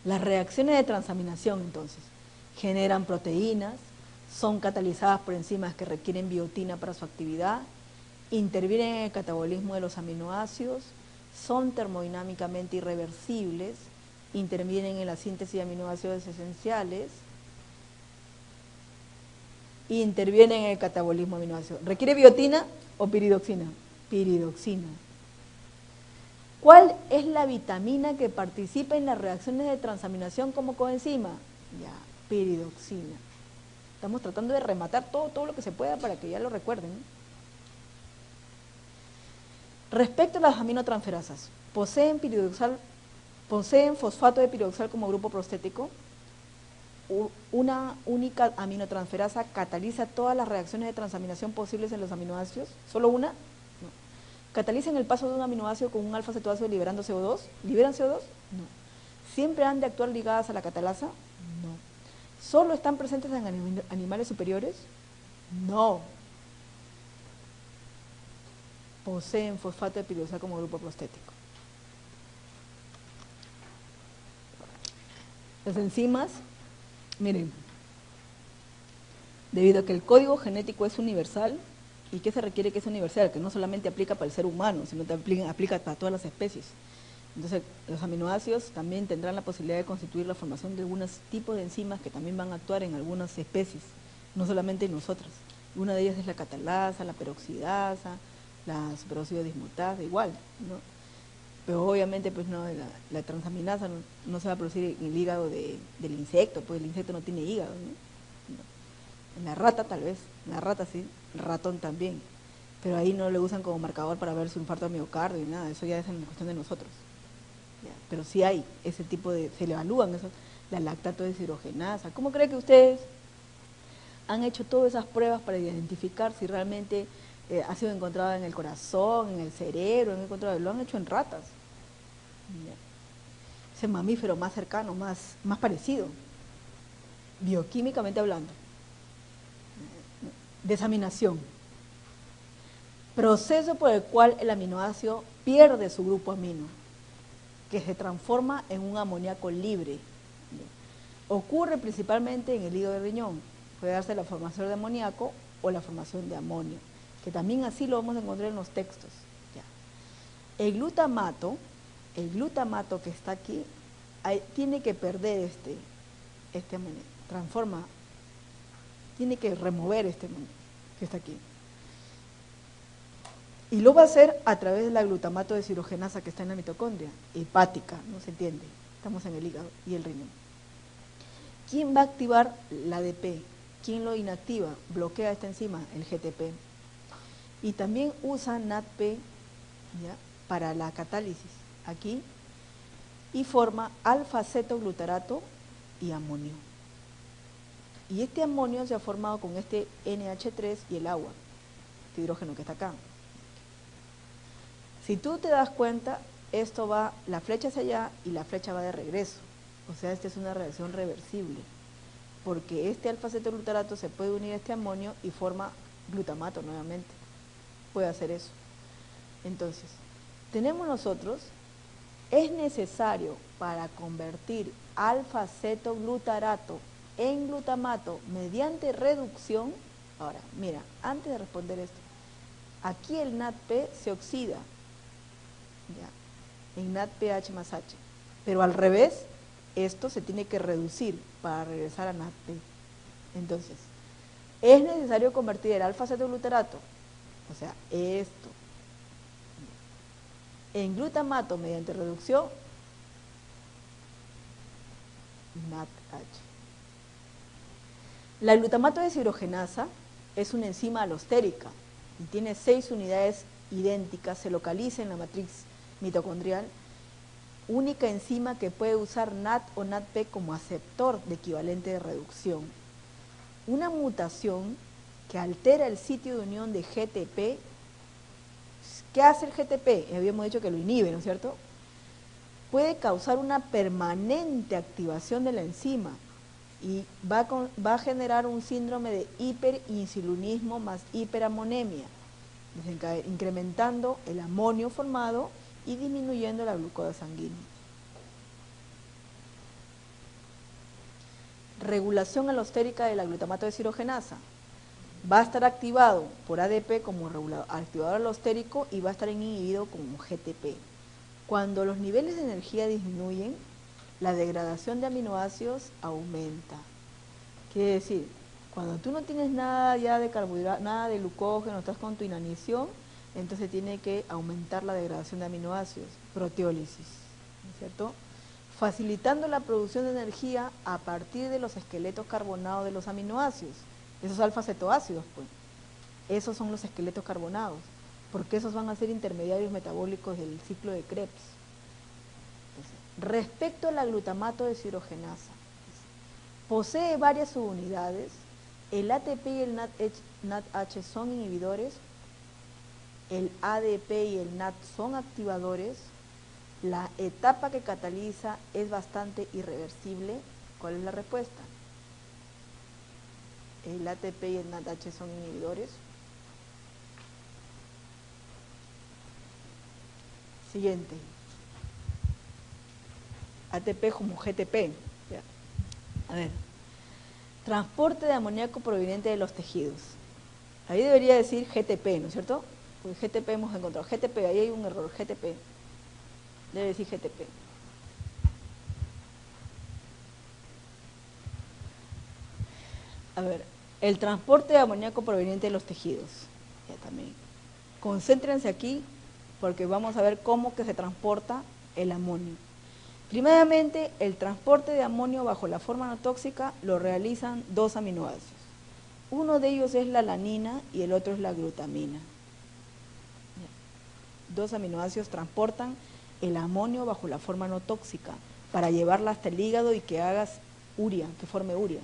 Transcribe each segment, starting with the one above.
Las reacciones de transaminación, entonces, generan proteínas, son catalizadas por enzimas que requieren biotina para su actividad, intervienen en el catabolismo de los aminoácidos, son termodinámicamente irreversibles, intervienen en la síntesis de aminoácidos esenciales, e intervienen en el catabolismo de aminoácidos. ¿Requiere biotina o piridoxina? Piridoxina. ¿Cuál es la vitamina que participa en las reacciones de transaminación como coenzima? Ya, piridoxina. Estamos tratando de rematar todo lo que se pueda para que ya lo recuerden, ¿no? Respecto a las aminotransferasas, poseen fosfato de piridoxal como grupo prostético. Una única aminotransferasa cataliza todas las reacciones de transaminación posibles en los aminoácidos. ¿Solo una? No. ¿Catalizan el paso de un aminoácido con un alfa-cetoácido liberando CO2? ¿Liberan CO2? No. ¿Siempre han de actuar ligadas a la catalasa? No. ¿Solo están presentes en animales superiores? No. Poseen fosfato de piridoxal como grupo prostético. Las enzimas, miren, debido a que el código genético es universal, ¿y qué se requiere que es universal? Que no solamente aplica para el ser humano, sino que aplica para todas las especies. Entonces, los aminoácidos también tendrán la posibilidad de constituir la formación de algunos tipos de enzimas que también van a actuar en algunas especies, no solamente en nosotras. Una de ellas es la catalasa, la peroxidasa, la superóxido dismutasa, igual, ¿no? Pero obviamente pues no, la transaminasa no se va a producir en el hígado del insecto, pues el insecto no tiene hígado, ¿no? En la rata tal vez, en la rata sí, el ratón también, pero ahí no lo usan como marcador para ver su infarto de miocardio y nada, eso ya es en cuestión de nosotros. Ya, pero sí hay ese tipo de, se le evalúan eso, la lactato deshidrogenasa. ¿Cómo cree que ustedes han hecho todas esas pruebas para identificar si realmente ha sido encontrado en el corazón, en el cerebro, lo han hecho en ratas? Ya. Es el mamífero más cercano, más parecido, bioquímicamente hablando. Desaminación. Proceso por el cual el aminoácido pierde su grupo amino, que se transforma en un amoníaco libre. Ocurre principalmente en el hígado del riñón. Puede darse la formación de amoníaco o la formación de amonio, que también así lo vamos a encontrar en los textos. Ya. El glutamato que está aquí, tiene que perder este amonio, tiene que remover este amonio que está aquí. Y lo va a hacer a través de la glutamato deshidrogenasa que está en la mitocondria, hepática, no se entiende, estamos en el hígado y el riñón. ¿Quién va a activar la ADP? ¿Quién lo inactiva? Bloquea esta enzima, el GTP. Y también usa NADP, ¿ya?, para la catálisis, aquí, y forma alfa-cetoglutarato y amonio. Y este amonio se ha formado con este NH3 y el agua, este hidrógeno que está acá. Si tú te das cuenta, esto va, la flecha hacia allá y la flecha va de regreso. O sea, esta es una reacción reversible, porque este alfa-cetoglutarato se puede unir a este amonio y forma glutamato nuevamente. Puede hacer eso. Entonces, tenemos nosotros, es necesario para convertir alfa-cetoglutarato en glutamato mediante reducción. Ahora, mira, antes de responder esto, aquí el NADP se oxida, ya, en NADPH más H, pero al revés, esto se tiene que reducir para regresar a NADP. Entonces, es necesario convertir el alfa-cetoglutarato, o sea, esto, en glutamato mediante reducción NADH. La glutamato deshidrogenasa es una enzima alostérica y tiene 6 unidades idénticas, se localiza en la matriz mitocondrial, única enzima que puede usar NAD o NADP como aceptor de equivalente de reducción. Una mutación que altera el sitio de unión de GTP. ¿Qué hace el GTP? Habíamos dicho que lo inhibe, ¿no es cierto? Puede causar una permanente activación de la enzima y va a generar un síndrome de hiperinsulinismo más hiperamonemia, incrementando el amonio formado y disminuyendo la glucosa sanguínea. regulación alostérica de la glutamato deshidrogenasa. Va a estar activado por ADP como activador alostérico y va a estar inhibido como GTP. Cuando los niveles de energía disminuyen, la degradación de aminoácidos aumenta. Quiere decir, cuando tú no tienes nada ya de carbohidratos, nada de glucógeno, estás con tu inanición, entonces tiene que aumentar la degradación de aminoácidos, proteólisis, ¿no es cierto? Facilitando la producción de energía a partir de los esqueletos carbonados de los aminoácidos, esos alfa-cetoácidos, pues, esos son los esqueletos carbonados, porque esos van a ser intermediarios metabólicos del ciclo de Krebs. Entonces, respecto a la glutamato deshidrogenasa, posee varias subunidades, el ATP y el NADH son inhibidores, el ADP y el NAD son activadores, la etapa que cataliza es bastante irreversible. ¿Cuál es la respuesta? El ATP y el NADH son inhibidores. Siguiente. ATP como GTP. Ya. A ver. Transporte de amoníaco proveniente de los tejidos. Ahí debería decir GTP, ¿no es cierto? Porque GTP hemos encontrado. GTP, ahí hay un error. GTP. Debe decir GTP. A ver, el transporte de amoníaco proveniente de los tejidos. Ya también. Concéntrense aquí porque vamos a ver cómo que se transporta el amonio. Primeramente, el transporte de amonio bajo la forma no tóxica lo realizan dos aminoácidos. Uno de ellos es la alanina y el otro es la glutamina. Dos aminoácidos transportan el amonio bajo la forma no tóxica para llevarla hasta el hígado y que hagas urea, que forme urea.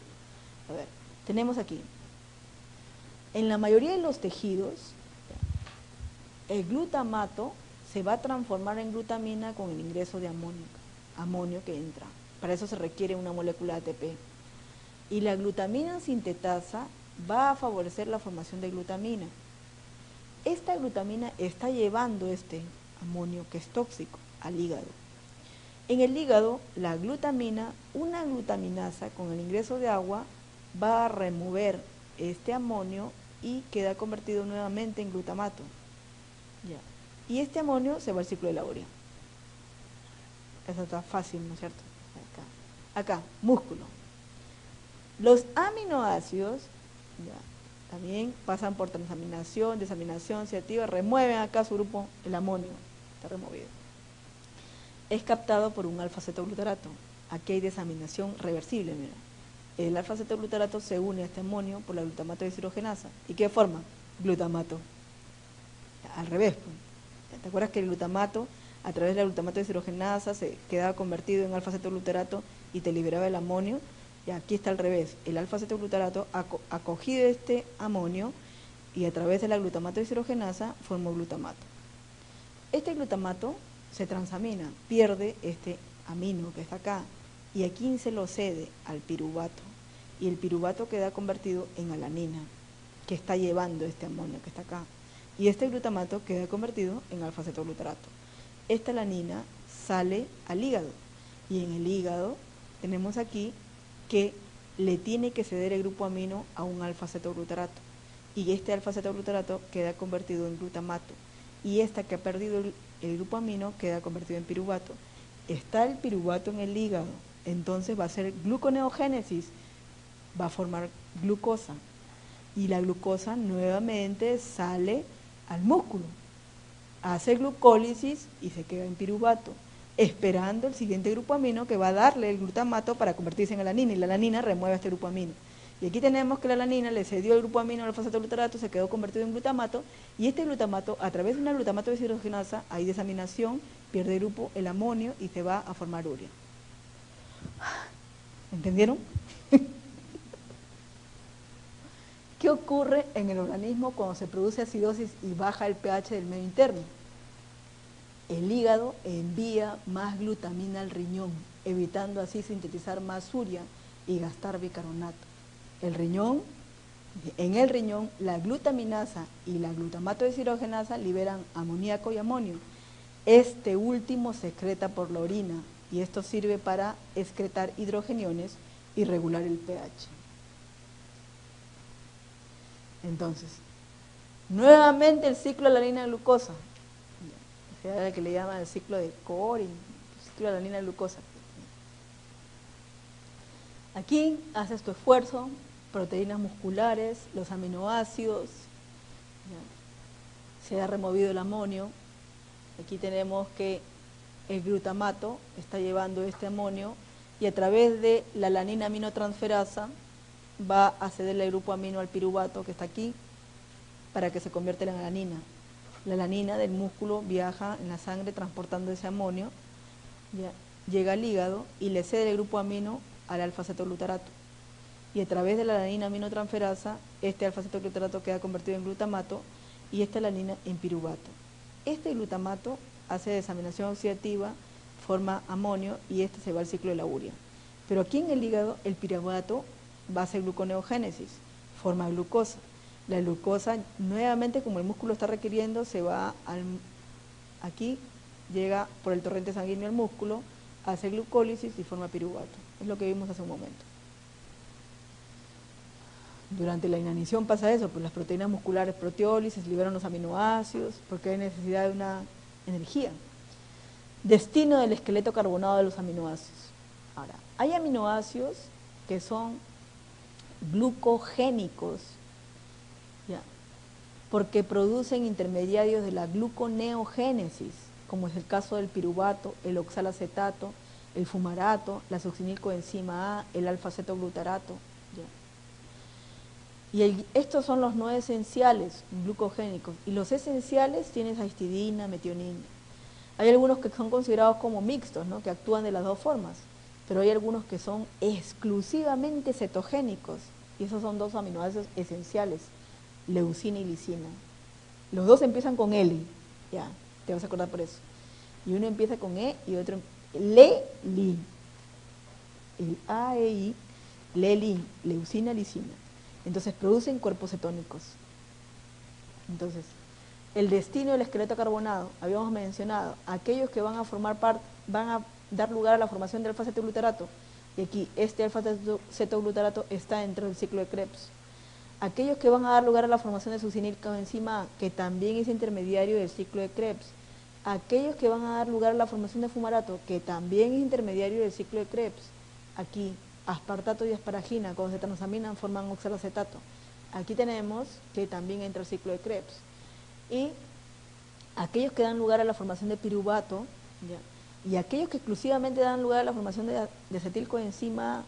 A ver, tenemos aquí, en la mayoría de los tejidos, el glutamato se va a transformar en glutamina con el ingreso de amonio que entra. Para eso se requiere una molécula ATP. Y la glutamina sintetasa va a favorecer la formación de glutamina. Esta glutamina está llevando este amonio, que es tóxico, al hígado. En el hígado, la glutamina, una glutaminasa con el ingreso de agua, va a remover este amonio y queda convertido nuevamente en glutamato. Ya. Y este amonio se va al ciclo de la urea. Eso está fácil, ¿no es cierto? Acá, músculo. Los aminoácidos ya, también pasan por transaminación, desaminación, oxidativa, remueven acá su grupo, el amonio, está removido. Es captado por un alfa-cetoglutarato. Aquí hay desaminación reversible, mira. El alfa-cetoglutarato se une a este amonio por la glutamato deshidrogenasa. ¿Y qué forma? Glutamato. Al revés, pues. ¿Te acuerdas que el glutamato, a través de la glutamato deshidrogenasa, se quedaba convertido en alfa-cetoglutarato y te liberaba el amonio? Y aquí está al revés, el alfa-cetoglutarato ha cogido este amonio y a través de la glutamato deshidrogenasa formó glutamato. Este glutamato se transamina, pierde este amino que está acá y aquí se lo cede al piruvato y el piruvato queda convertido en alanina, que está llevando este amonio que está acá, y este glutamato queda convertido en alfa-cetoglutarato. Esta alanina sale al hígado y en el hígado tenemos aquí que le tiene que ceder el grupo amino a un alfa-cetoglutarato y este alfa-cetoglutarato queda convertido en glutamato y esta que ha perdido el grupo amino queda convertido en piruvato. Está el piruvato en el hígado, entonces va a ser gluconeogénesis, va a formar glucosa y la glucosa nuevamente sale al músculo, hace glucólisis y se queda en piruvato, esperando el siguiente grupo amino que va a darle el glutamato para convertirse en alanina, y la alanina remueve este grupo amino. Y aquí tenemos que la alanina le cedió el grupo amino al alfa-cetoglutarato, se quedó convertido en glutamato, y este glutamato, a través de una glutamato deshidrogenasa, hay desaminación, pierde el grupo, el amonio, y se va a formar urea. ¿Entendieron? ¿Qué ocurre en el organismo cuando se produce acidosis y baja el pH del medio interno? El hígado envía más glutamina al riñón, evitando así sintetizar más urea y gastar bicarbonato. En el riñón, la glutaminasa y la glutamato deshidrogenasa liberan amoníaco y amonio. Este último se excreta por la orina y esto sirve para excretar hidrogeniones y regular el pH. Entonces, nuevamente el ciclo de la alanina-glucosa, o sea, el que le llaman el ciclo de Corin, el ciclo de la alanina-glucosa. Aquí haces tu esfuerzo, proteínas musculares, los aminoácidos, ¿ya? Se ha removido el amonio. Aquí tenemos que el glutamato está llevando este amonio y a través de la alanina aminotransferasa va a cederle el grupo amino al piruvato que está aquí para que se convierta en alanina. La alanina del músculo viaja en la sangre transportando ese amonio, ¿ya? Llega al hígado y le cede el grupo amino al alfa-cetoglutarato. Y a través de la alanina aminotransferasa, este alfa-cetoglutarato queda convertido en glutamato y esta alanina en piruvato. Este glutamato hace desaminación oxidativa, forma amonio y este se va al ciclo de la urea. Pero aquí en el hígado, el piruvato va a hacer gluconeogénesis, forma glucosa. La glucosa, nuevamente, como el músculo está requiriendo, se va aquí, llega por el torrente sanguíneo al músculo, hace glucólisis y forma piruvato. Es lo que vimos hace un momento. Durante la inanición pasa eso, pues las proteínas musculares proteólisis liberan los aminoácidos porque hay necesidad de una energía. Destino del esqueleto carbonado de los aminoácidos. Ahora, hay aminoácidos que son glucogénicos, ¿ya? Porque producen intermediarios de la gluconeogénesis, como es el caso del piruvato, el oxalacetato, el fumarato, la succinilcoenzima A, el alfa-cetoglutarato, ¿ya? Y estos son los no esenciales glucogénicos. Y los esenciales tienes a histidina, metionina. Hay algunos que son considerados como mixtos, ¿no? Que actúan de las dos formas. Pero hay algunos que son exclusivamente cetogénicos. Y esos son dos aminoácidos esenciales, leucina y lisina. Los dos empiezan con L, ya, te vas a acordar por eso. Y uno empieza con E y otro lelin. El AEI, lelin, leucina, lisina. Entonces producen cuerpos cetónicos. Entonces, el destino del esqueleto carbonado, habíamos mencionado, aquellos que van a formar parte, van a dar lugar a la formación del alfa-cetoglutarato, y aquí este alfa-cetoglutarato está dentro del ciclo de Krebs. Aquellos que van a dar lugar a la formación de succinilcoenzima A, que también es intermediario del ciclo de Krebs. Aquellos que van a dar lugar a la formación de fumarato, que también es intermediario del ciclo de Krebs. Aquí, aspartato y asparagina, cuando se transaminan, forman oxalacetato. Aquí tenemos que también entra el ciclo de Krebs. Y aquellos que dan lugar a la formación de piruvato, ¿ya? Y aquellos que exclusivamente dan lugar a la formación de acetilcoenzima A,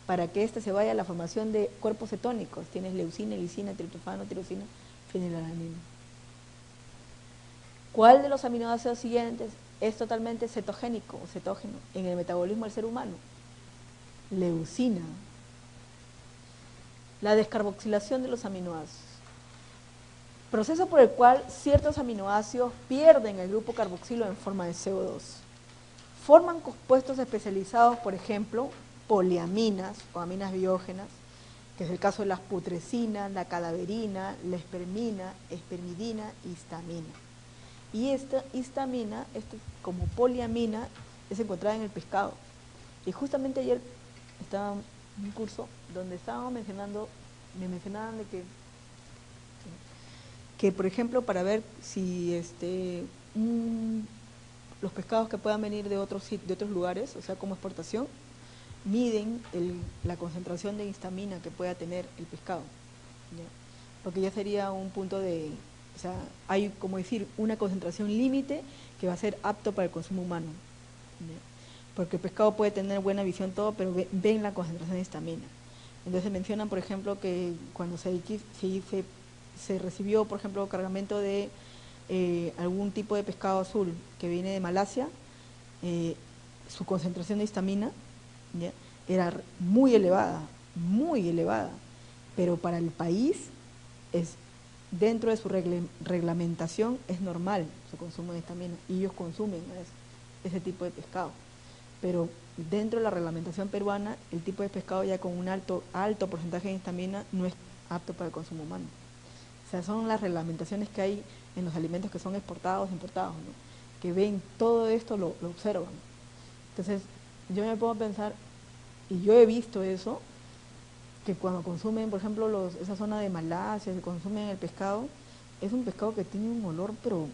para que éste se vaya a la formación de cuerpos cetónicos. Tienes leucina, lisina, triptofano, tirosina, fenilalanina. ¿Cuál de los aminoácidos siguientes es totalmente cetogénico o cetógeno en el metabolismo del ser humano? Leucina. La descarboxilación de los aminoácidos. Proceso por el cual ciertos aminoácidos pierden el grupo carboxilo en forma de CO2. Forman compuestos especializados, por ejemplo, poliaminas o aminas biógenas, que es el caso de las putresinas, la cadaverina, la espermina, espermidina, histamina. Y esta histamina, como poliamina, es encontrada en el pescado. Y justamente ayer estaba en un curso donde estábamos mencionando, me mencionaban de que por ejemplo, para ver si los pescados que puedan venir de otros lugares, o sea, como exportación, miden la concentración de histamina que pueda tener el pescado, ¿ya? Porque ya sería un punto o sea, hay como decir una concentración límite que va a ser apto para el consumo humano, ¿ya? Porque el pescado puede tener buena visión todo, pero ven la concentración de histamina. Entonces mencionan, por ejemplo, que cuando se recibió, por ejemplo, cargamento de algún tipo de pescado azul que viene de Malasia, su concentración de histamina, ¿ya?, era muy elevada, pero para el país dentro de su reglamentación es normal su consumo de histamina y ellos consumen ese tipo de pescado, pero dentro de la reglamentación peruana el tipo de pescado ya con un alto porcentaje de histamina no es apto para el consumo humano. O sea, son las reglamentaciones que hay en los alimentos que son exportados, importados, ¿no?, que ven todo esto, lo observan. Entonces, yo me pongo a pensar, y yo he visto eso, que cuando consumen, por ejemplo, esa zona de Malasia, que consumen el pescado, es un pescado que tiene un olor, pero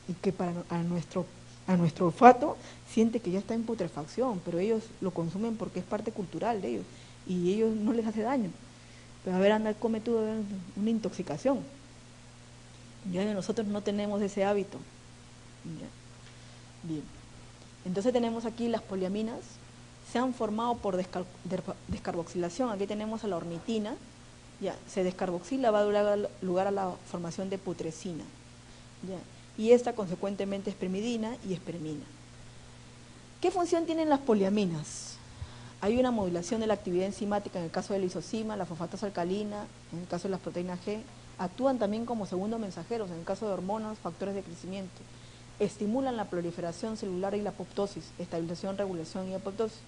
y que a nuestro olfato siente que ya está en putrefacción, pero ellos lo consumen porque es parte cultural de ellos y ellos no les hace daño. Pero a ver, anda, come tú, a ver, una intoxicación. Ya nosotros no tenemos ese hábito. Ya. Bien. Entonces tenemos aquí las poliaminas, se han formado por descarboxilación. Aquí tenemos a la ornitina, ya, se descarboxila, va a dar lugar a la formación de putrescina. Ya. Y esta consecuentemente es primidina y espermina. ¿Qué función tienen las poliaminas? Hay una modulación de la actividad enzimática en el caso de la lisozima, la fosfatasa alcalina, en el caso de las proteínas G, actúan también como segundos mensajeros en el caso de hormonas, factores de crecimiento, estimulan la proliferación celular y la apoptosis, estabilización, regulación y apoptosis,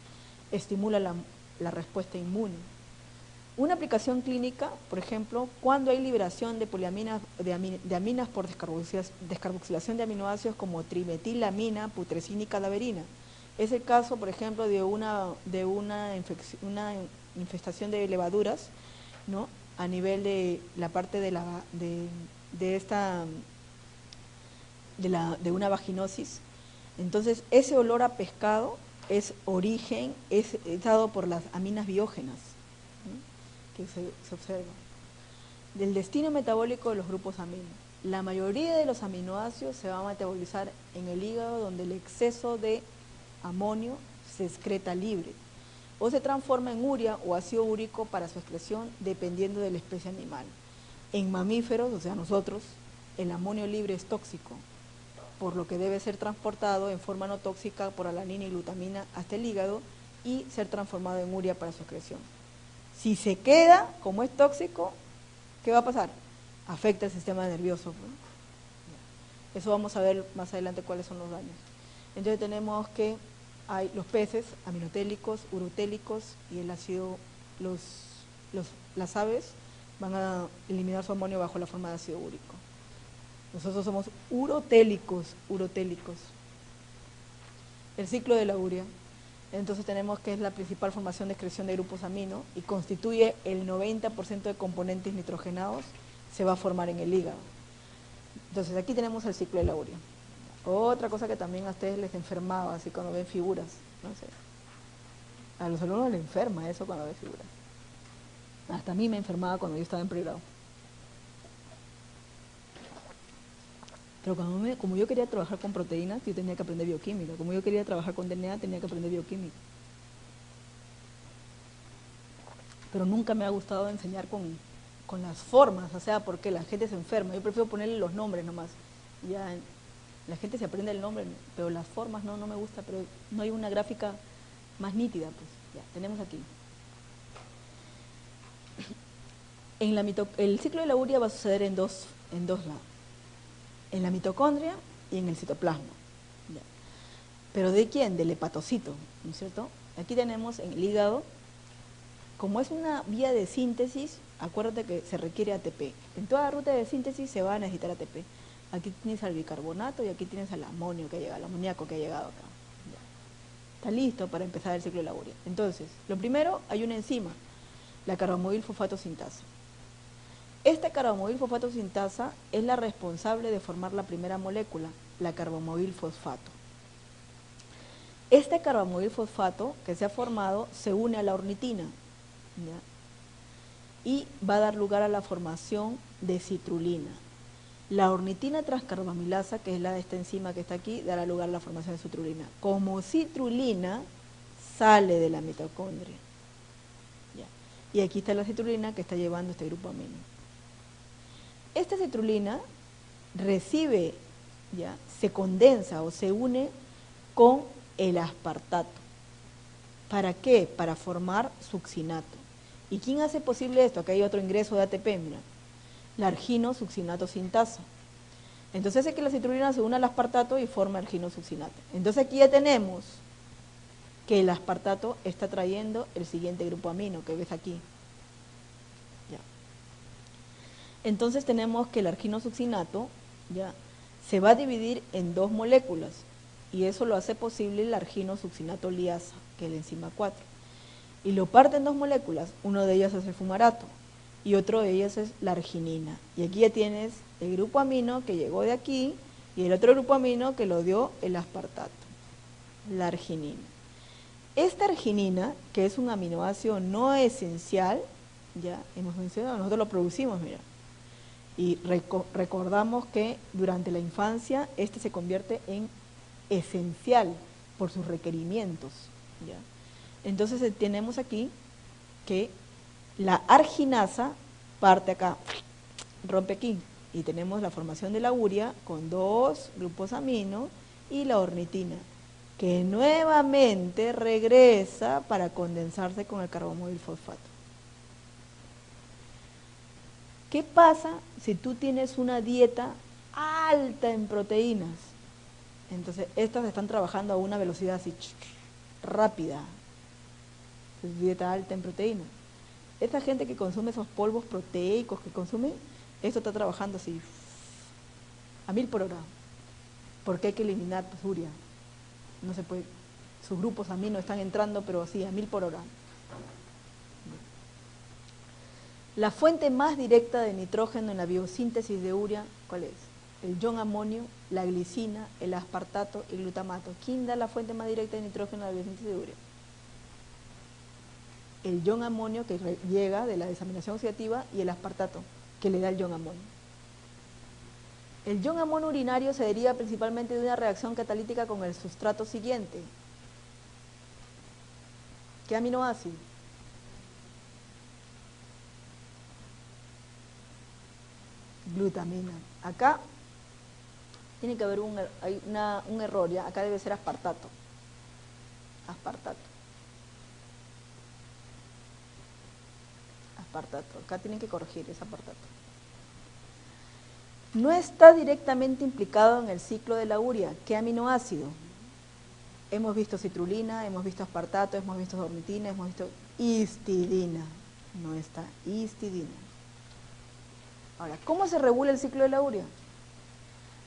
estimula la respuesta inmune. Una aplicación clínica, por ejemplo, cuando hay liberación de poliaminas, de aminas por descarboxilación de aminoácidos como trimetilamina, putrescina y cadaverina. Es el caso, por ejemplo, de una infestación de levaduras, ¿no?, a nivel de la parte de una vaginosis. Entonces, ese olor a pescado es dado por las aminas biógenas, ¿no?, que se observa. Del destino metabólico de los grupos amino. La mayoría de los aminoácidos se va a metabolizar en el hígado, donde el exceso de amonio se excreta libre o se transforma en urea o ácido úrico para su excreción dependiendo de la especie animal. En mamíferos, o sea nosotros, el amonio libre es tóxico, por lo que debe ser transportado en forma no tóxica por alanina y glutamina hasta el hígado y ser transformado en urea para su excreción. Si se queda, como es tóxico, ¿qué va a pasar? Afecta el sistema nervioso, ¿no? Eso vamos a ver más adelante cuáles son los daños. Entonces tenemos que hay los peces, aminotélicos, urotélicos y el ácido, las aves van a eliminar su amonio bajo la forma de ácido úrico. Nosotros somos urotélicos. El ciclo de la urea. Entonces tenemos que es la principal formación de excreción de grupos amino y constituye el 90% de componentes nitrogenados, se va a formar en el hígado. Entonces aquí tenemos el ciclo de la urea. Otra cosa que también a ustedes les enfermaba, así cuando ven figuras, no sé. A los alumnos les enferma eso cuando ven figuras. Hasta a mí me enfermaba cuando yo estaba en pregrado. Pero como yo quería trabajar con proteínas, yo tenía que aprender bioquímica. Como yo quería trabajar con DNA, tenía que aprender bioquímica. Pero nunca me ha gustado enseñar con las formas, o sea, porque la gente se enferma. Yo prefiero ponerle los nombres nomás. Ya la gente se aprende el nombre, pero las formas no me gusta, pero no hay una gráfica más nítida, pues. Ya, tenemos aquí. El ciclo de la urea va a suceder en dos lados. En la mitocondria y en el citoplasma. Ya. ¿Pero de quién? Del hepatocito, ¿no es cierto? Aquí tenemos en el hígado, como es una vía de síntesis, acuérdate que se requiere ATP. En toda ruta de síntesis se va a necesitar ATP. Aquí tienes al bicarbonato y aquí tienes al amonio que ha llegado, al amoníaco que ha llegado acá. Ya. Está listo para empezar el ciclo de la urea. Entonces, lo primero, hay una enzima, la carbamidil fosfato sintasa. Esta carbamidil fosfato sintasa es la responsable de formar la primera molécula, la carbamidil fosfato. Este carbamidil fosfato que se ha formado se une a la ornitina, ¿ya?, y va a dar lugar a la formación de citrulina. La ornitina transcarbamilasa, que es la de esta enzima que está aquí, dará lugar a la formación de citrulina. Como citrulina sale de la mitocondria. ¿Ya? Y aquí está la citrulina que está llevando este grupo amino. Esta citrulina recibe, ¿ya?, se condensa o se une con el aspartato. ¿Para qué? Para formar succinato. ¿Y quién hace posible esto? Acá hay otro ingreso de ATP, mira. La arginosuccinato sintasa. Entonces hace que la citrulina se une al aspartato y forma arginosuccinato. Entonces aquí ya tenemos que el aspartato está trayendo el siguiente grupo amino que ves aquí. Ya. Entonces tenemos que el arginosuccinato, ya, se va a dividir en dos moléculas y eso lo hace posible el arginosuccinato liasa, que es la enzima 4. Y lo parte en dos moléculas, uno de ellas es el fumarato y otro de ellas es la arginina. Y aquí ya tienes el grupo amino que llegó de aquí y el otro grupo amino que lo dio el aspartato, la arginina. Esta arginina, que es un aminoácido no esencial, ya hemos mencionado, nosotros lo producimos, mira. Y recordamos que durante la infancia este se convierte en esencial por sus requerimientos, ¿ya? Entonces tenemos aquí que la arginasa parte acá, rompe aquí, y tenemos la formación de la urea con dos grupos amino y la ornitina, que nuevamente regresa para condensarse con el carbamidil fosfato. ¿Qué pasa si tú tienes una dieta alta en proteínas? Entonces, estas están trabajando a una velocidad así, rápida. Es dieta alta en proteínas. Esta gente que consume esos polvos proteicos que consumen, esto está trabajando así, a 1000 por hora. Porque hay que eliminar urea. No se puede, sus grupos amino están entrando, pero así, a 1000 por hora. La fuente más directa de nitrógeno en la biosíntesis de urea, ¿cuál es? El ion amonio, la glicina, el aspartato y el glutamato. ¿Quién da la fuente más directa de nitrógeno en la biosíntesis de urea? El ion amonio, que llega de la desaminación oxidativa, y el aspartato, que le da el ion amonio. El ion amonio urinario se deriva principalmente de una reacción catalítica con el sustrato siguiente. ¿Qué aminoácido? Glutamina. Acá tiene que haber un error, ¿ya? Acá debe ser aspartato. Aspartato. Aspartato. Acá tienen que corregir ese aspartato. No está directamente implicado en el ciclo de la urea. ¿Qué aminoácido? Hemos visto citrulina, hemos visto aspartato, hemos visto ornitina, hemos visto histidina. No está histidina. Ahora, ¿cómo se regula el ciclo de la urea?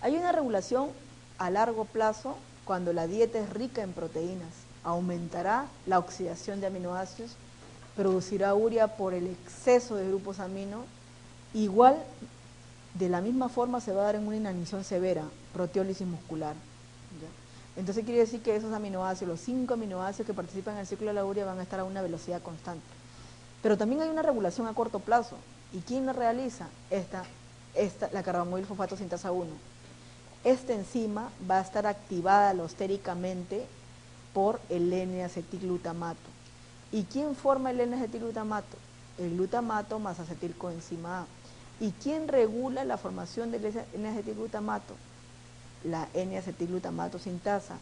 Hay una regulación a largo plazo cuando la dieta es rica en proteínas. Aumentará la oxidación de aminoácidos, producirá urea por el exceso de grupos amino. Igual, de la misma forma se va a dar en una inanición severa, proteólisis muscular, ¿ya? Entonces quiere decir que esos aminoácidos, los 5 aminoácidos que participan en el ciclo de la urea, van a estar a una velocidad constante. Pero también hay una regulación a corto plazo. ¿Y quién la realiza? La carbamidil fosfato sintasa 1. Esta enzima va a estar activada alostéricamente por el N-acetilglutamato. ¿Y quién forma el N-acetilglutamato? El glutamato más acetilcoenzima A. ¿Y quién regula la formación del N-acetilglutamato? La N-acetilglutamato sintasa.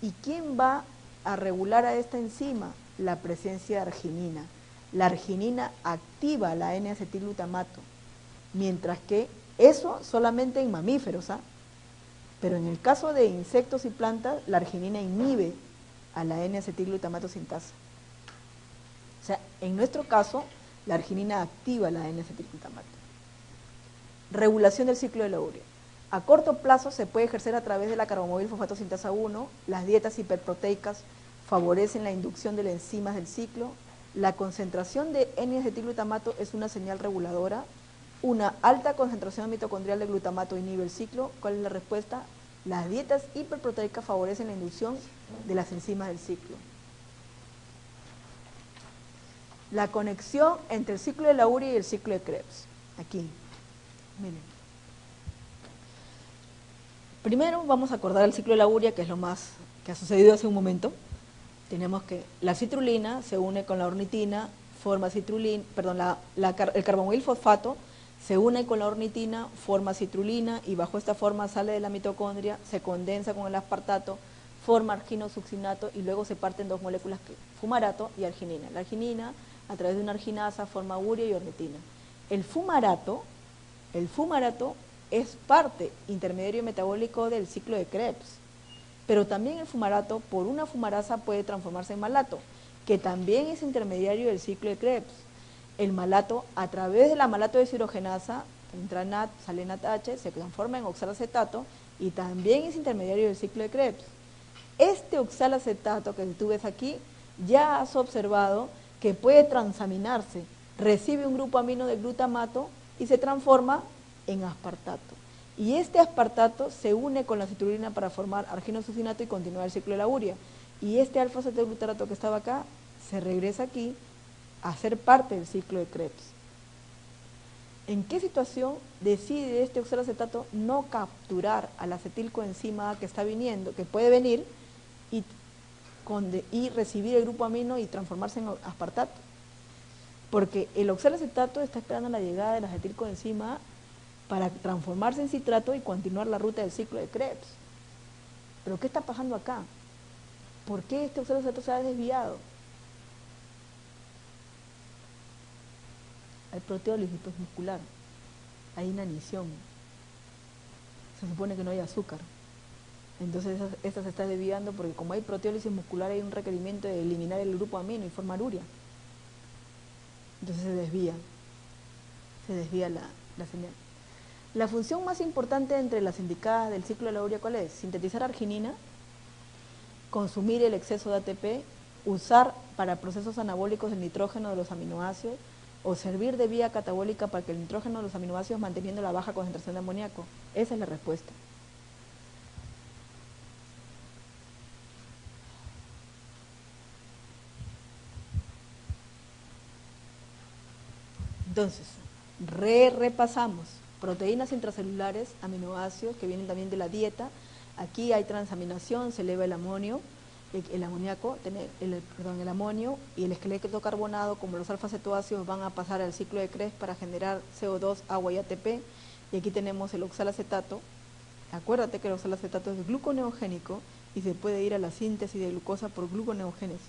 ¿Y quién va a regular a esta enzima? La presencia de arginina. La arginina activa la N-acetilglutamato, mientras que eso solamente en mamíferos, ¿ah? Pero en el caso de insectos y plantas, la arginina inhibe a la N-acetilglutamato sintasa. O sea, en nuestro caso, la arginina activa la N-acetilglutamato. Regulación del ciclo de la urea. A corto plazo se puede ejercer a través de la carbamidil fosfato sintasa 1. Las dietas hiperproteicas favorecen la inducción de las enzimas del ciclo. La concentración de N-acetilglutamato es una señal reguladora. Una alta concentración mitocondrial de glutamato inhibe el ciclo. ¿Cuál es la respuesta? Las dietas hiperproteicas favorecen la inducción de las enzimas del ciclo. La conexión entre el ciclo de la urea y el ciclo de Krebs. Aquí, miren. Primero vamos a acordar el ciclo de la urea, que es lo más que ha sucedido hace un momento. Tenemos que la citrulina se une con la ornitina, forma citrulina, perdón, el carbamidil fosfato se une con la ornitina, forma citrulina y bajo esta forma sale de la mitocondria, se condensa con el aspartato, forma arginosuccinato y luego se parten dos moléculas, fumarato y arginina. La arginina, a través de una arginasa, forma urea y ornitina. El fumarato es parte intermediario metabólico del ciclo de Krebs. Pero también el fumarato, por una fumarasa, puede transformarse en malato, que también es intermediario del ciclo de Krebs. El malato, a través de la malato deshidrogenasa, entra NAT, sale NATH, se transforma en oxalacetato y también es intermediario del ciclo de Krebs. Este oxalacetato que tú ves aquí ya has observado que puede transaminarse, recibe un grupo amino de glutamato y se transforma en aspartato. Y este aspartato se une con la citrulina para formar arginosucinato y continuar el ciclo de la urea. Y este alfa-acetoglutarato que estaba acá se regresa aquí a ser parte del ciclo de Krebs. ¿En qué situación decide este oxaloacetato no capturar al acetilcoenzima A que está viniendo, que puede venir y recibir el grupo amino y transformarse en aspartato? Porque el oxaloacetato está esperando la llegada del acetilcoenzima A para transformarse en citrato y continuar la ruta del ciclo de Krebs. ¿Pero qué está pasando acá? ¿Por qué este oxaloacetato se ha desviado? Hay proteólisis muscular, hay inanición, se supone que no hay azúcar. Entonces esta se está desviando porque como hay proteólisis muscular hay un requerimiento de eliminar el grupo amino y formar urea. Entonces se desvía la señal. La función más importante entre las indicadas del ciclo de la urea, ¿cuál es? Sintetizar arginina, consumir el exceso de ATP, usar para procesos anabólicos el nitrógeno de los aminoácidos o servir de vía catabólica para que el nitrógeno de los aminoácidos manteniendo la baja concentración de amoníaco. Esa es la respuesta. Entonces, repasamos. Proteínas intracelulares, aminoácidos que vienen también de la dieta. Aquí hay transaminación, se eleva el amonio, el amonio y el esqueleto carbonado, como los alfa-cetoácidos, van a pasar al ciclo de Krebs para generar CO2, agua y ATP. Y aquí tenemos el oxalacetato. Acuérdate que el oxalacetato es gluconeogénico y se puede ir a la síntesis de glucosa por gluconeogénesis.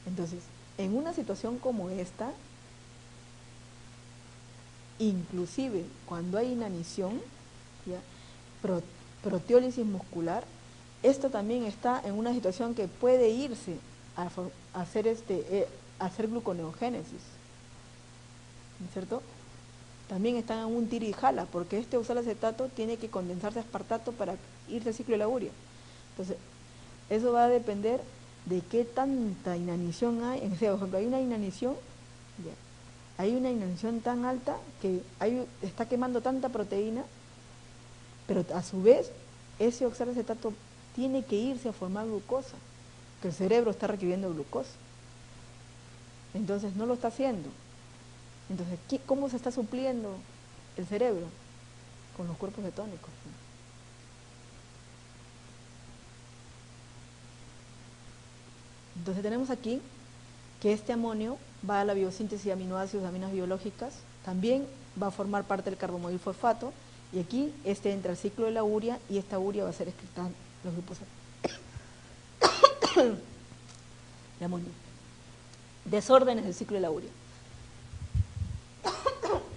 Entonces, en una situación como esta, inclusive cuando hay inanición, ¿ya? Proteólisis muscular, esto también está en una situación que puede irse a hacer gluconeogénesis, ¿no es cierto? También están en un tira y jala, porque este oxalacetato tiene que condensarse a aspartato para irse al ciclo de la urea. Entonces, eso va a depender de qué tanta inanición hay. Por ejemplo, hay una inanición, ¿ya? Hay una inanición tan alta que está quemando tanta proteína, pero a su vez ese oxalacetato tiene que irse a formar glucosa, que el cerebro está requiriendo glucosa. Entonces no lo está haciendo. Entonces, ¿cómo se está supliendo el cerebro? Con los cuerpos cetónicos. Entonces tenemos aquí que este amonio va a la biosíntesis de aminoácidos, de aminas biológicas, también va a formar parte del carbomoil fosfato, y aquí entra al ciclo de la urea, y esta urea va a ser excretada los grupos de amonio. Desórdenes del ciclo de la urea.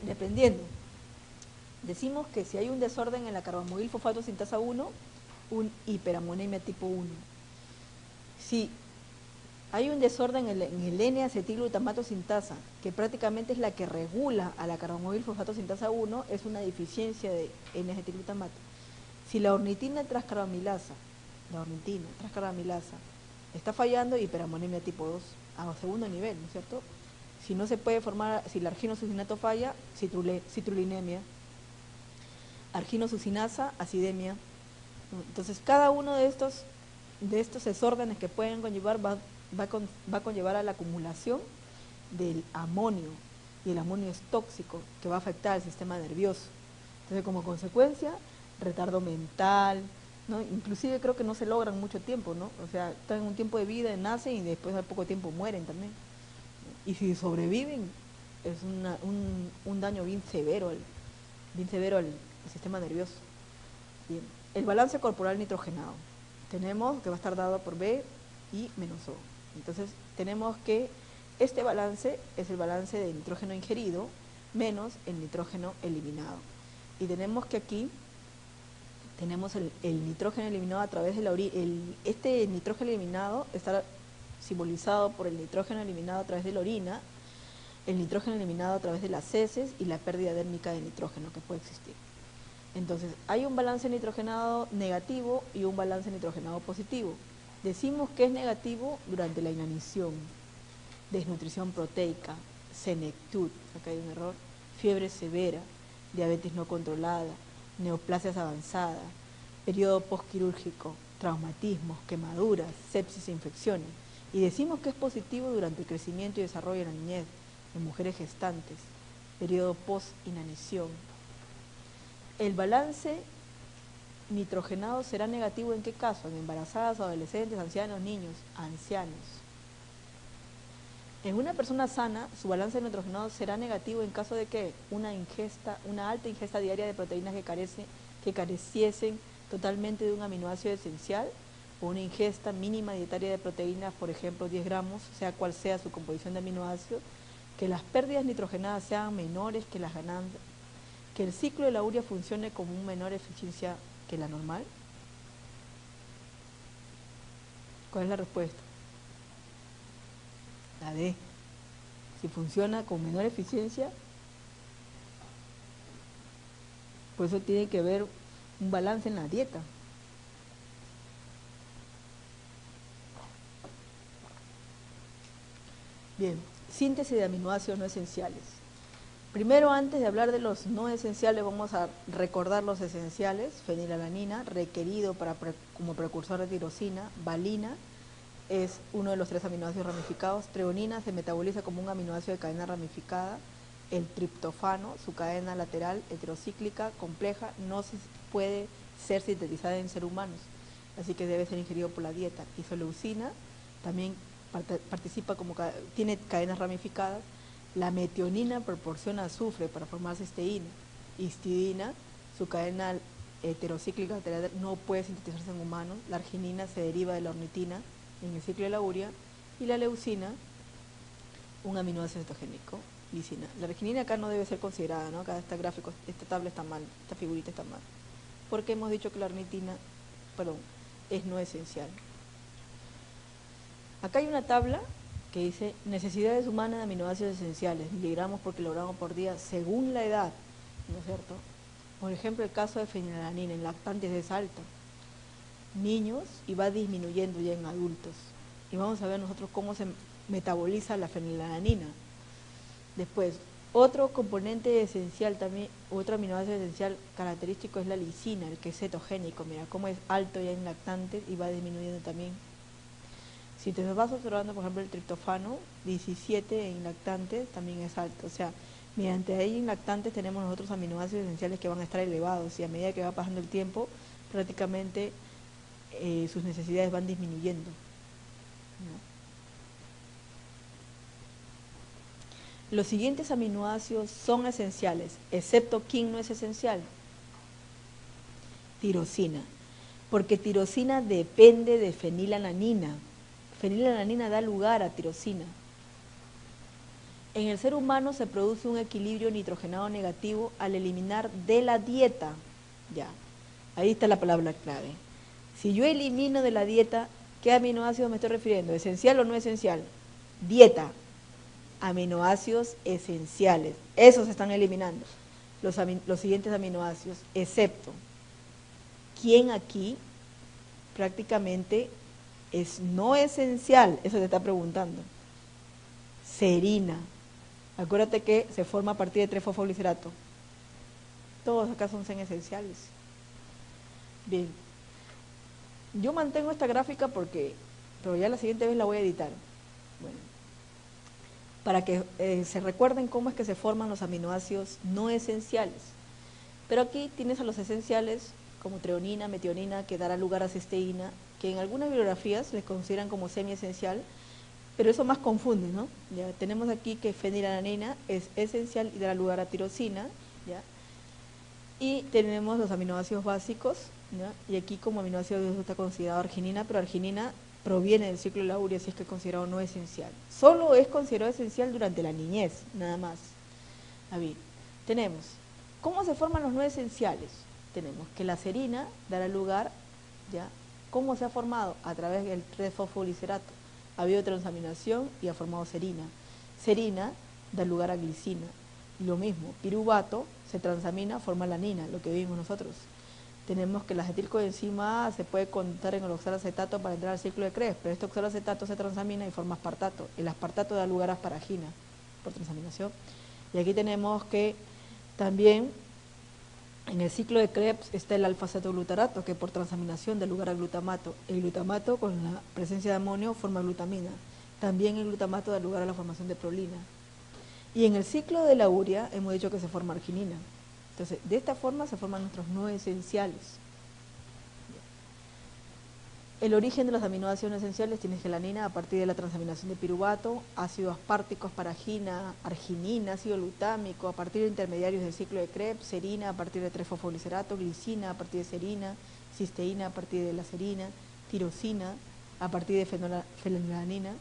Dependiendo. Decimos que si hay un desorden en la carbomoil fosfato sintasa 1, un hiperamonemia tipo 1. Si hay un desorden en el N-acetilglutamato sintasa, que prácticamente es la que regula a la carbomoil fosfato sintasa 1, es una deficiencia de N-acetilglutamato. Si la ornitina transcarbamilasa, está fallando, hiperamonemia tipo 2, a segundo nivel, ¿no es cierto? Si no se puede formar, si el arginosucinato falla, citrulinemia. Arginosucinasa, acidemia. Entonces, cada uno de estos desórdenes que pueden conllevar va a conllevar a la acumulación del amonio, y el amonio es tóxico, que va a afectar al sistema nervioso. Entonces, como consecuencia, retardo mental, ¿no? Inclusive creo que no se logran mucho tiempo, ¿no? O sea, están en un tiempo de vida, nacen y después de poco tiempo mueren también. Y si sobreviven, es un daño bien severo al sistema nervioso. Bien. El balance corporal nitrogenado. Tenemos que va a estar dado por B y menos O. Entonces, tenemos que este balance es el balance de nitrógeno ingerido menos el nitrógeno eliminado. Y tenemos que aquí tenemos el nitrógeno eliminado a través de la orina. Este nitrógeno eliminado está simbolizado por el nitrógeno eliminado a través de la orina, el nitrógeno eliminado a través de las heces y la pérdida dérmica de nitrógeno que puede existir. Entonces, hay un balance nitrogenado negativo y un balance nitrogenado positivo. Decimos que es negativo durante la inanición, desnutrición proteica, senectud, acá hay un error, fiebre severa, diabetes no controlada, neoplasias avanzadas, periodo postquirúrgico, traumatismos, quemaduras, sepsis e infecciones. Y decimos que es positivo durante el crecimiento y desarrollo de la niñez, en mujeres gestantes, periodo post-inanición. El balance nitrogenado será negativo ¿en qué caso? En embarazadas, adolescentes, ancianos, niños, ancianos. En una persona sana, su balance nitrogenado será negativo en caso de que una alta ingesta diaria de proteínas que careciesen totalmente de un aminoácido esencial, o una ingesta mínima dietaria de proteínas, por ejemplo 10 gramos, sea cual sea su composición de aminoácidos, que las pérdidas nitrogenadas sean menores que las ganancias, que el ciclo de la urea funcione con una menor eficiencia que la normal. ¿Cuál es la respuesta? La D. Si funciona con menor eficiencia, pues eso tiene que ver un balance en la dieta. Bien, síntesis de aminoácidos no esenciales. Primero, antes de hablar de los no esenciales, vamos a recordar los esenciales. Fenilalanina, requerido como precursor de tirosina. Valina es uno de los 3 aminoácidos ramificados. Treonina se metaboliza como un aminoácido de cadena ramificada. El triptofano, su cadena lateral heterocíclica compleja, no puede ser sintetizada en seres humanos, así que debe ser ingerido por la dieta. Isoleucina también participa tiene cadenas ramificadas. La metionina proporciona azufre para formar cisteína. Histidina, su cadena heterocíclica lateral no puede sintetizarse en humanos. La arginina se deriva de la ornitina en el ciclo de la urea. Y la leucina, un aminoácido cetogénico, lisina. La arginina acá no debe ser considerada, ¿no? Acá este gráfico, esta tabla está mal, esta figurita está mal, porque hemos dicho que la ornitina, es no esencial. Acá hay una tabla que dice necesidades humanas de aminoácidos esenciales, miligramos por kilogramo por día, según la edad, ¿no es cierto? Por ejemplo, el caso de fenilalanina en lactantes es alta, niños, y va disminuyendo ya en adultos. Y vamos a ver nosotros cómo se metaboliza la fenilalanina. Después, otro componente esencial también, otro aminoácido esencial característico es la lisina, el que es cetogénico. Mira cómo es alto ya en lactantes y va disminuyendo también. Si te vas observando, por ejemplo, el triptofano, 17 en lactantes también es alto. O sea, mediante ahí en lactantes tenemos los otros aminoácidos esenciales que van a estar elevados, y a medida que va pasando el tiempo, prácticamente sus necesidades van disminuyendo, ¿no? Los siguientes aminoácidos son esenciales, excepto ¿quién no es esencial? Tirosina, porque tirosina depende de fenilalanina. Fenilalanina da lugar a tirosina. En el ser humano se produce un equilibrio nitrogenado negativo al eliminar de la dieta. Ya, ahí está la palabra clave. Si yo elimino de la dieta, ¿qué aminoácidos me estoy refiriendo? ¿Esencial o no esencial? Dieta. Aminoácidos esenciales. Esos se están eliminando. Los siguientes aminoácidos, excepto. ¿Quién aquí prácticamente es no esencial? Eso te está preguntando. Serina. Acuérdate que se forma a partir de 3-fosfoglicerato. Todos acá son esenciales. Bien. Yo mantengo esta gráfica pero ya la siguiente vez la voy a editar. Bueno, para que se recuerden cómo es que se forman los aminoácidos no esenciales. Pero aquí tienes a los esenciales como treonina, metionina, que dará lugar a cisteína, que en algunas bibliografías les consideran como semiesencial, pero eso más confunde, ¿no? Ya tenemos aquí que fenilalanina es esencial y dará lugar a tirosina, ¿ya? Y tenemos los aminoácidos básicos, ¿ya? Y aquí como aminoácido está considerado arginina, pero arginina proviene del ciclo de la urea, así es que es considerado no esencial. Solo es considerado esencial durante la niñez, nada más. A ver, tenemos, ¿cómo se forman los no esenciales? Tenemos que la serina dará lugar, ¿ya? ¿Cómo se ha formado? A través del 3-fosfoglicerato. Ha habido transaminación y ha formado serina. Serina da lugar a glicina. Lo mismo, piruvato se transamina, forma lanina, lo que vimos nosotros. tenemos que el acetilcoenzima A se puede convertir en el oxaloacetato para entrar al ciclo de Krebs, pero este oxaloacetato se transamina y forma aspartato. El aspartato da lugar a asparagina por transaminación. Y aquí tenemos que también en el ciclo de Krebs está el alfa-cetoglutarato, que por transaminación da lugar a glutamato. El glutamato con la presencia de amonio forma glutamina. También el glutamato da lugar a la formación de prolina. Y en el ciclo de la urea hemos dicho que se forma arginina. Entonces, de esta forma se forman nuestros no esenciales. El origen de los aminoácidos no esenciales tiene gelanina a partir de la transaminación de piruvato, ácido aspartico, asparagina, arginina, ácido glutámico, a partir de intermediarios del ciclo de Krebs, serina a partir de 3-fosfoglicerato, glicina a partir de serina, cisteína a partir de la serina, tirosina a partir de fenilalanina.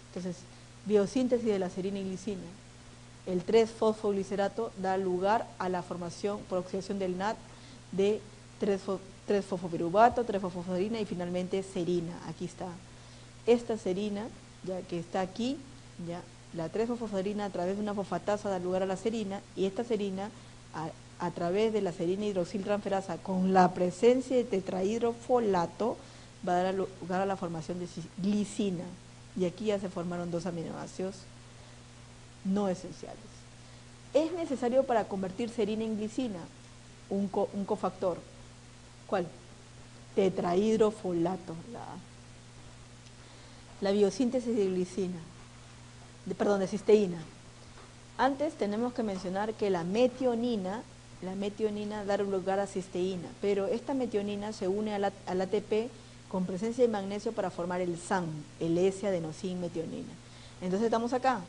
Entonces, biosíntesis de la serina y glicina. El 3-fosfoglicerato da lugar a la formación por oxidación del NAD de 3-fosfopiruvato, 3-fosfosforina y finalmente serina. Aquí está. Esta serina, ya que está aquí, ya la 3-fosfosforina a través de una fosfatasa da lugar a la serina, y esta serina a través de la serina hidroxiltransferasa con la presencia de tetrahidrofolato va a dar lugar a la formación de glicina. Y aquí ya se formaron dos aminoácidos no esenciales. Es necesario para convertir serina en glicina un cofactor. ¿Cuál? Tetrahidrofolato. La biosíntesis de glicina, de cisteína. Antes tenemos que mencionar que la metionina da lugar a cisteína, pero esta metionina se une al ATP con presencia de magnesio para formar el SAN, el S-adenosin-metionina. Entonces estamos acá.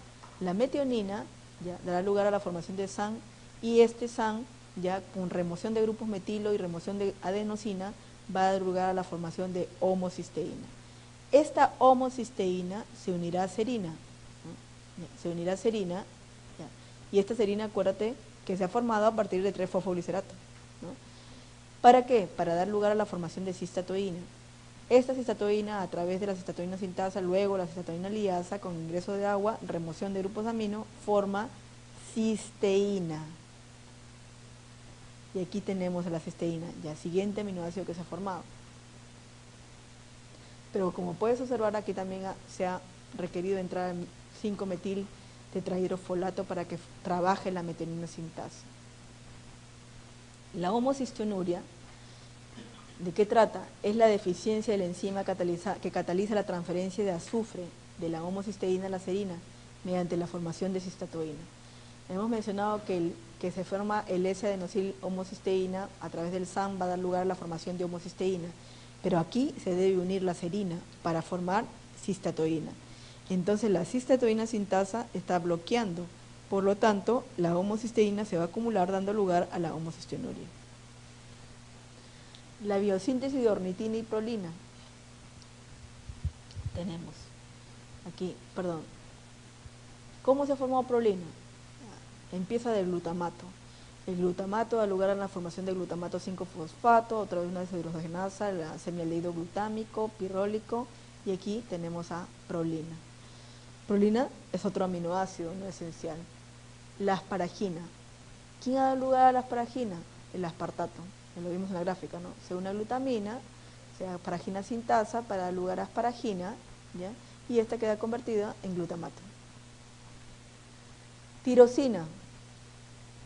La metionina ya dará lugar a la formación de SAN, y este SAN, ya con remoción de grupos metilo y remoción de adenosina, va a dar lugar a la formación de homocisteína. Esta homocisteína se unirá a serina, ¿no? Se unirá a serina, ya. Y esta serina, acuérdate, que se ha formado a partir de 3-fosfoglicerato, ¿no? ¿Para qué? Para dar lugar a la formación de cistatoína. Esta cistatoína, a través de la cistatoína sintasa, luego la cistatoína liasa, con ingreso de agua, remoción de grupos amino, forma cisteína. Y aquí tenemos a la cisteína, ya siguiente aminoácido que se ha formado. Pero como puedes observar, aquí también se ha requerido entrar en 5-metil tetrahidrofolato para que trabaje la metionina sintasa. La homocistonuria, ¿de qué trata? Es la deficiencia de la enzima que cataliza la transferencia de azufre de la homocisteína a la serina mediante la formación de cistatoína. Hemos mencionado que se forma el S-adenosil-homocisteína a través del SAN, va a dar lugar a la formación de homocisteína, pero aquí se debe unir la serina para formar cistatoína. Entonces la cistatoína sintasa está bloqueando, por lo tanto la homocisteína se va a acumular dando lugar a la homocistonuria. La biosíntesis de ornitina y prolina. Tenemos aquí, perdón. ¿Cómo se formó prolina? Empieza del glutamato. El glutamato da lugar a la formación de glutamato 5-fosfato, otra vez una deshidrogenasa, la semialdehído glutámico, pirólico, y aquí tenemos a prolina. Prolina es otro aminoácido no esencial. La asparagina. ¿Quién da lugar a la asparagina? El aspartato. Lo vimos en la gráfica, ¿no? Se une a glutamina, se da asparagina sintasa para dar lugar a asparagina, ¿ya? Y esta queda convertida en glutamato. Tirosina.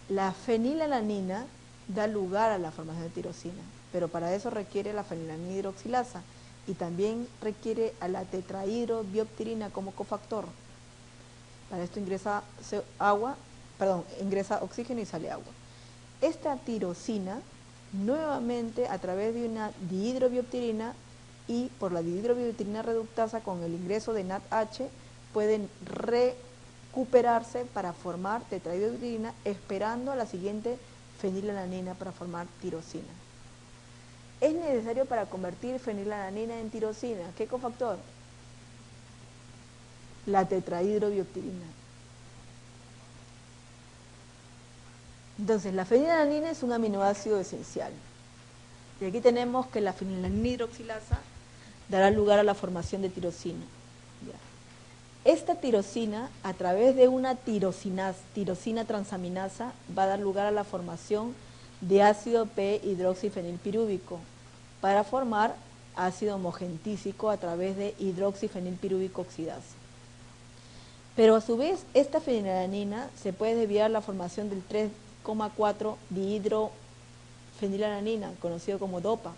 La fenilalanina da lugar a la formación de tirosina, pero para eso requiere la fenilalanina hidroxilasa y también requiere a la tetrahidrobioptirina como cofactor. Para esto ingresa oxígeno y sale agua. Esta tirosina, nuevamente a través de una dihidrobioptirina y por la dihidrobioptirina reductasa con el ingreso de NADH pueden recuperarse para formar tetrahidrobioptirina, esperando a la siguiente fenilalanina para formar tirosina. Es necesario para convertir fenilalanina en tirosina. ¿Qué cofactor? La tetrahidrobioptirina. Entonces, la fenilalanina es un aminoácido esencial. Y aquí tenemos que la fenilalanina hidroxilasa dará lugar a la formación de tirosina. Ya. Esta tirosina, a través de una tirosina transaminasa, va a dar lugar a la formación de ácido P-hidroxifenilpirúvico para formar ácido homogentísico a través de hidroxifenilpirúvico oxidasa. Pero a su vez, esta fenilalanina se puede desviar a la formación del 3,4 dihidrofenilalanina, conocido como DOPA.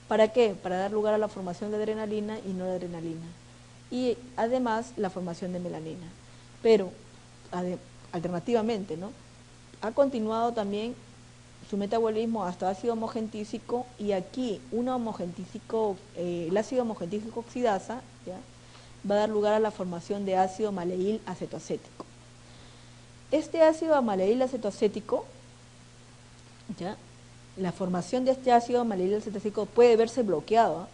¿Para qué? Para dar lugar a la formación de adrenalina y noradrenalina. Y además la formación de melanina. Pero, alternativamente, ¿no?, ha continuado también su metabolismo hasta ácido homogentísico, y aquí el ácido homogentísico oxidasa, ¿ya?, va a dar lugar a la formación de ácido maleíl acetoacético. Este ácido maleíl acetoacético, ¿ya?, la formación de este ácido maleíl acetoacético puede verse bloqueado,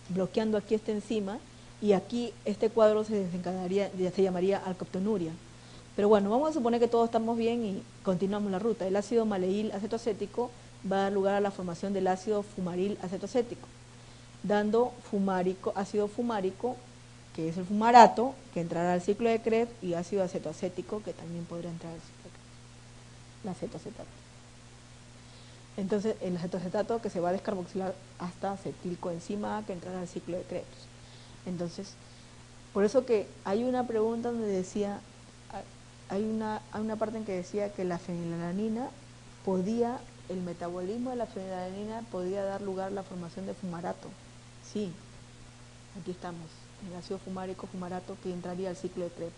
bloqueando aquí esta enzima, y aquí este cuadro se desencadenaría, se llamaría alcoptonuria. Pero bueno, vamos a suponer que todos estamos bien y continuamos la ruta. El ácido maleíl acetoacético va a dar lugar a la formación del ácido fumaril acetoacético, dando ácido fumárico, que es el fumarato, que entrará al ciclo de Krebs, y ácido acetoacético, que también podría entrar al ciclo de Krebs, el acetoacetato. Entonces, el acetoacetato que se va a descarboxilar hasta acetilcoenzima A, que entrará al ciclo de Krebs. Entonces, por eso que hay una pregunta donde decía, hay una parte en que decía que la fenilalanina el metabolismo de la fenilalanina podía dar lugar a la formación de fumarato. Sí, aquí estamos, el ácido fumarato, que entraría al ciclo de Krebs.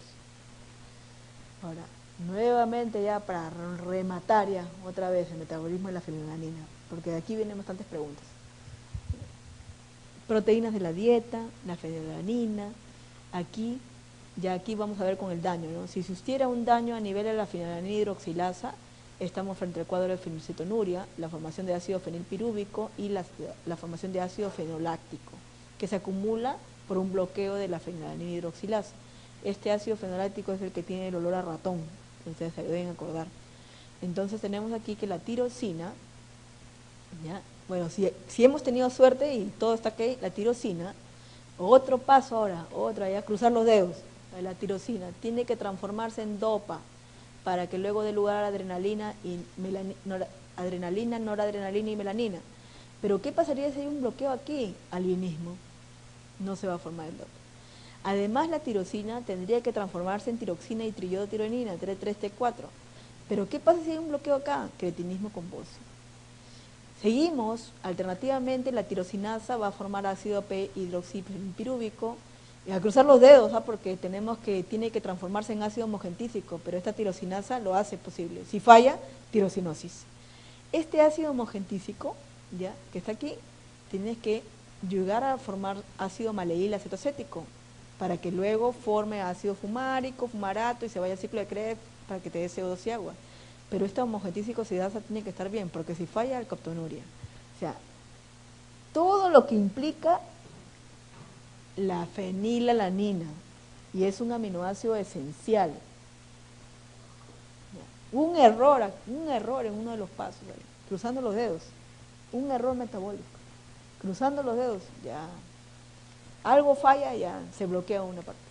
Ahora, nuevamente, ya para rematar ya otra vez el metabolismo de la fenilalanina, porque de aquí vienen bastantes preguntas. Proteínas de la dieta, la fenilalanina, aquí vamos a ver con el daño, ¿no? Si existiera un daño a nivel de la fenilalanina hidroxilasa, estamos frente al cuadro de fenilcetonuria, la formación de ácido fenilpirúvico y la formación de ácido fenoláctico, que se acumula por un bloqueo de la fenilalanina hidroxilasa. Este ácido fenoláctico es el que tiene el olor a ratón, ustedes se deben acordar. Entonces tenemos aquí que la tirosina, ¿ya? Bueno, si hemos tenido suerte y todo está ok, la tirosina, otro paso ahora, ya cruzar los dedos, la tirosina tiene que transformarse en DOPA para que luego dé lugar a la adrenalina, noradrenalina y melanina. Pero ¿qué pasaría si hay un bloqueo aquí? Albinismo, no se va a formar el DOPA. Además, la tirosina tendría que transformarse en tiroxina y triiodotironina, T3T4. Pero ¿qué pasa si hay un bloqueo acá? Cretinismo convulsivo. Seguimos, alternativamente la tirosinasa va a formar ácido P-hidroxipirúvico, y a cruzar los dedos, porque tiene que transformarse en ácido homogentísico, pero esta tirosinasa lo hace posible. Si falla, tirosinosis. Este ácido homogentísico, ya que está aquí, tiene que llegar a formar ácido maleíl acetoacético, para que luego forme ácido fumarato, y se vaya al ciclo de Krebs para que te dé CO2 y agua. Pero esta homogentísica oxidasa tiene que estar bien, porque si falla, alcoptonuria. O sea, todo lo que implica la fenilalanina, y es un aminoácido esencial. Un error en uno de los pasos, ¿vale? Cruzando los dedos, un error metabólico, cruzando los dedos, ya algo falla, ya se bloquea una parte.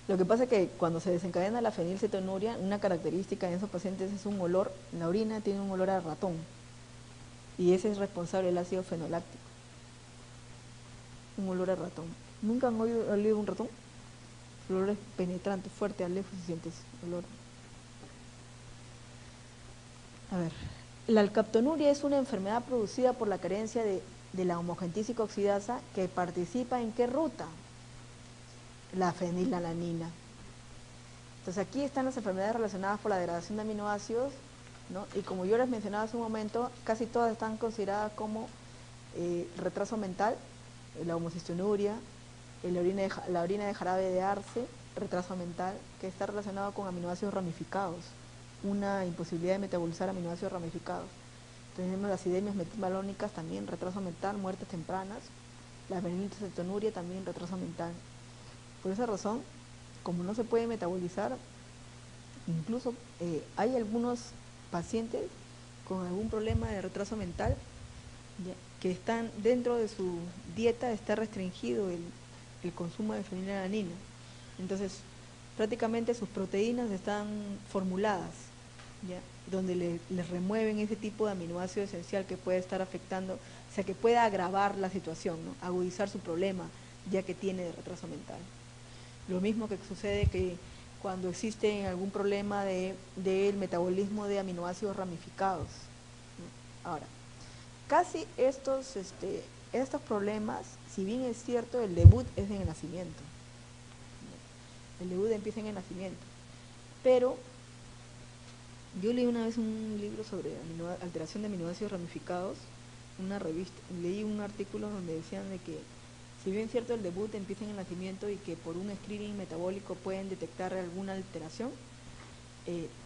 Lo que pasa es que cuando se desencadena la fenilcetonuria, una característica en esos pacientes es un olor, la orina tiene un olor a ratón, y ese es responsable del ácido fenoláctico, un olor a ratón. ¿Nunca han olido un ratón? El olor es penetrante, fuerte, a lejos se siente ese olor. A ver, la alcaptonuria es una enfermedad producida por la carencia de la homogentísica oxidasa, que participa ¿en qué ruta? La fenilalanina. Entonces aquí están las enfermedades relacionadas por la degradación de aminoácidos, ¿no? Y como yo les mencionaba hace un momento, casi todas están consideradas como retraso mental, la homocistonuria, la orina de jarabe de arce, retraso mental, que está relacionado con aminoácidos ramificados, una imposibilidad de metabolizar aminoácidos ramificados. Tenemos las acidemias metilmalónicas también, retraso mental, muertes tempranas, la fenilcetonuria también, retraso mental. Por esa razón, como no se puede metabolizar, incluso hay algunos pacientes con algún problema de retraso mental, ¿ya?, que están dentro de su dieta, está restringido el consumo de fenilalanina. Entonces, prácticamente sus proteínas están formuladas, ¿ya? Donde les remueven ese tipo de aminoácido esencial que puede estar afectando, o sea, que pueda agravar la situación, ¿no? Agudizar su problema, ya que tiene de retraso mental. Lo mismo que sucede que cuando existe algún problema del metabolismo de aminoácidos ramificados, ¿no? Ahora, casi estos problemas, si bien es cierto, el debut es en el nacimiento. El debut empieza en el nacimiento. Pero yo leí una vez un libro sobre alteración de aminoácidos ramificados, una revista, leí un artículo donde decían de que si bien es cierto el debut empieza en el nacimiento y que por un screening metabólico pueden detectar alguna alteración,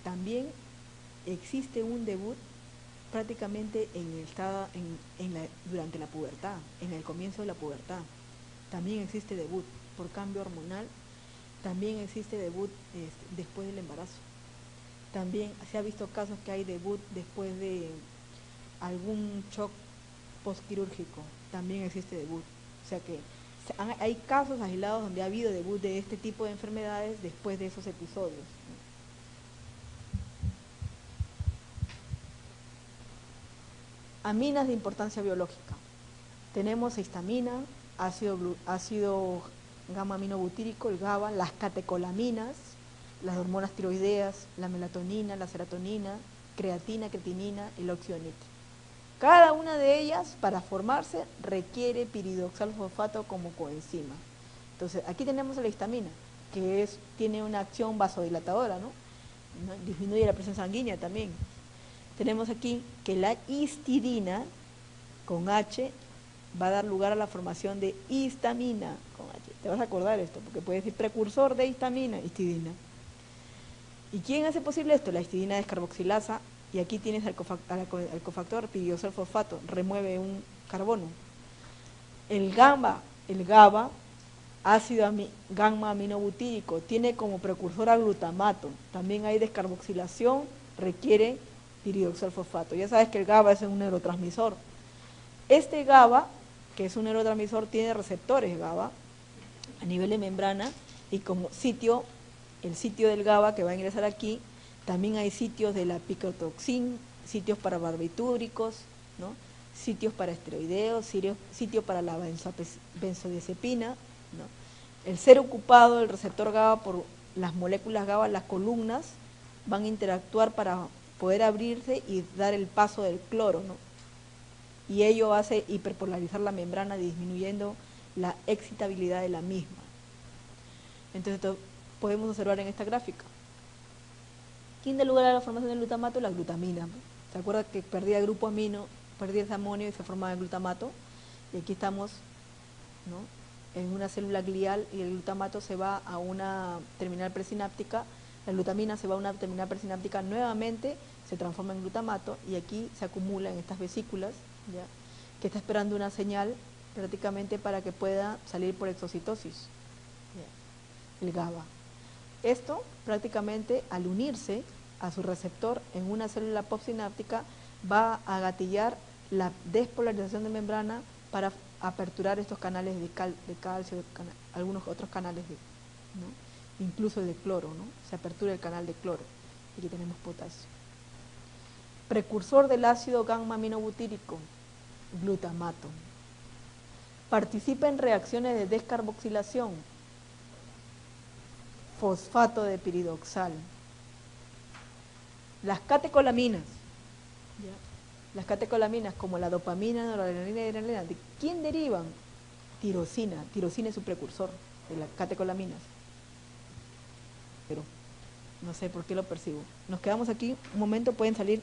también existe un debut prácticamente durante la pubertad, en el comienzo de la pubertad. También existe debut por cambio hormonal, también existe debut después del embarazo. También se ha visto casos que hay debut después de algún shock postquirúrgico, también existe debut. O sea que hay casos aislados donde ha habido debut de este tipo de enfermedades después de esos episodios. Aminas de importancia biológica. Tenemos histamina, ácido gamma-aminobutírico, el GABA, las catecolaminas, las hormonas tiroideas, la melatonina, la serotonina, creatina, creatinina y la óxido nítrico. Cada una de ellas, para formarse, requiere piridoxalfosfato como coenzima. Entonces, aquí tenemos la histamina, que tiene una acción vasodilatadora, ¿no? Disminuye la presión sanguínea también. Tenemos aquí que la histidina, con H, va a dar lugar a la formación de histamina, con H. Te vas a acordar esto, porque puede decir precursor de histamina, histidina. ¿Y quién hace posible esto? La histidina descarboxilasa, y aquí tienes al cofactor piridoxalfosfato, remueve un carbono. El GABA, ácido gamma-aminobutírico, tiene como precursor a glutamato. También hay descarboxilación, requiere piridoxalfosfato. Ya sabes que el GABA es un neurotransmisor. Este GABA, que es un neurotransmisor, tiene receptores GABA a nivel de membrana, y como el sitio del GABA que va a ingresar aquí, también hay sitios de la picotoxina, sitios para barbitúricos, ¿no? Sitios para esteroideos, sitio para la benzodiazepina, ¿no? El ser ocupado del receptor GABA por las moléculas GABA, las columnas, van a interactuar para poder abrirse y dar el paso del cloro, ¿no? Y ello hace hiperpolarizar la membrana, disminuyendo la excitabilidad de la misma. Entonces, esto podemos observar en esta gráfica. ¿Quién da lugar a la formación del glutamato? La glutamina. ¿Se acuerda que perdía el grupo amino, perdía ese amonio y se formaba el glutamato? Y aquí estamos, ¿no?, en una célula glial, y el glutamato se va a una terminal presináptica, la glutamina se va a una terminal presináptica, nuevamente se transforma en glutamato, y aquí se acumula en estas vesículas, ¿ya?, que está esperando una señal prácticamente para que pueda salir por exocitosis, ¿ya?, el GABA. Esto prácticamente, al unirse a su receptor en una célula postsináptica, va a gatillar la despolarización de membrana para aperturar estos canales de calcio, algunos otros canales, ¿no?, incluso el de cloro, ¿no?, se apertura el canal de cloro. Aquí tenemos potasio. Precursor del ácido gamma-aminobutírico, glutamato. Participa en reacciones de descarboxilación, fosfato de piridoxal. Las catecolaminas, ¿ya?, las catecolaminas como la dopamina, noradrenalina y adrenalina, ¿de quién derivan? Tirosina. Tirosina es su precursor de las catecolaminas. Pero no sé por qué lo percibo. Nos quedamos aquí un momento, pueden salir